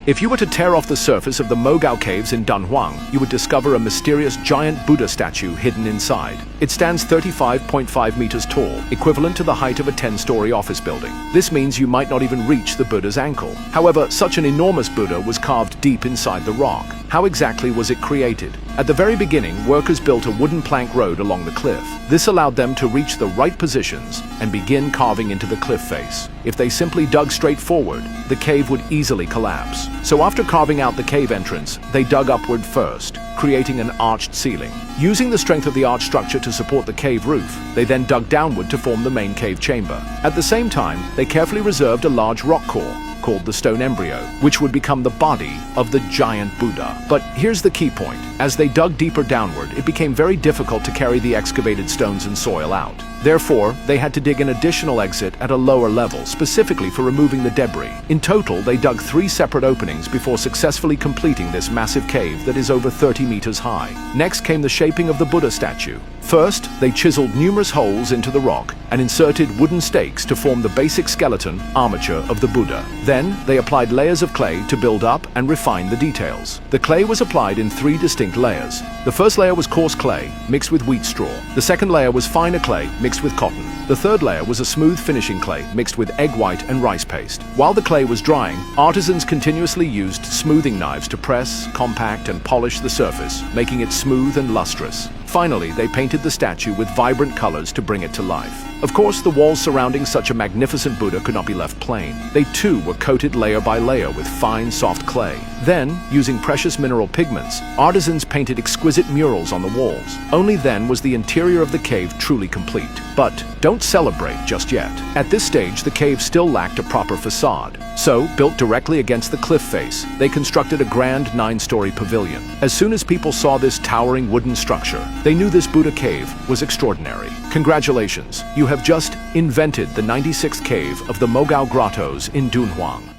If you were to tear off the surface of the Mogao Caves in Dunhuang, you would discover a mysterious giant Buddha statue hidden inside. It stands 35.5 meters tall, equivalent to the height of a 10-story office building. This means you might not even reach the Buddha's ankle. However, such an enormous Buddha was carved deep inside the rock. How exactly was it created? At the very beginning, workers built a wooden plank road along the cliff. This allowed them to reach the right positions and begin carving into the cliff face. If they simply dug straight forward, the cave would easily collapse. So after carving out the cave entrance, they dug upward first, creating an arched ceiling. Using the strength of the arch structure to support the cave roof, they then dug downward to form the main cave chamber. At the same time, they carefully reserved a large rock core, called the stone embryo, which would become the body of the giant Buddha. But here's the key point. As they dug deeper downward, it became very difficult to carry the excavated stones and soil out. Therefore, they had to dig an additional exit at a lower level, specifically for removing the debris. In total, they dug 3 separate openings before successfully completing this massive cave that is over 30 meters high. Next came the shaping of the Buddha statue. First, they chiseled numerous holes into the rock and inserted wooden stakes to form the basic skeleton armature of the Buddha. Then, they applied layers of clay to build up and refine the details. The clay was applied in 3 distinct layers. The first layer was coarse clay, mixed with wheat straw. The second layer was finer clay, mixed with cotton. The third layer was a smooth finishing clay, mixed with egg white and rice paste. While the clay was drying, artisans continuously used smoothing knives to press, compact, and polish the surface, making it smooth and lustrous. Finally, they painted the statue with vibrant colors to bring it to life. Of course, the walls surrounding such a magnificent Buddha could not be left plain. They too were coated layer by layer with fine, soft clay. Then, using precious mineral pigments, artisans painted exquisite murals on the walls. Only then was the interior of the cave truly complete. But don't celebrate just yet. At this stage, the cave still lacked a proper facade. So, built directly against the cliff face, they constructed a grand 9-story pavilion. As soon as people saw this towering wooden structure, they knew this Buddha cave was extraordinary. Congratulations, you have just invented the 96th cave of the Mogao Grottos in Dunhuang.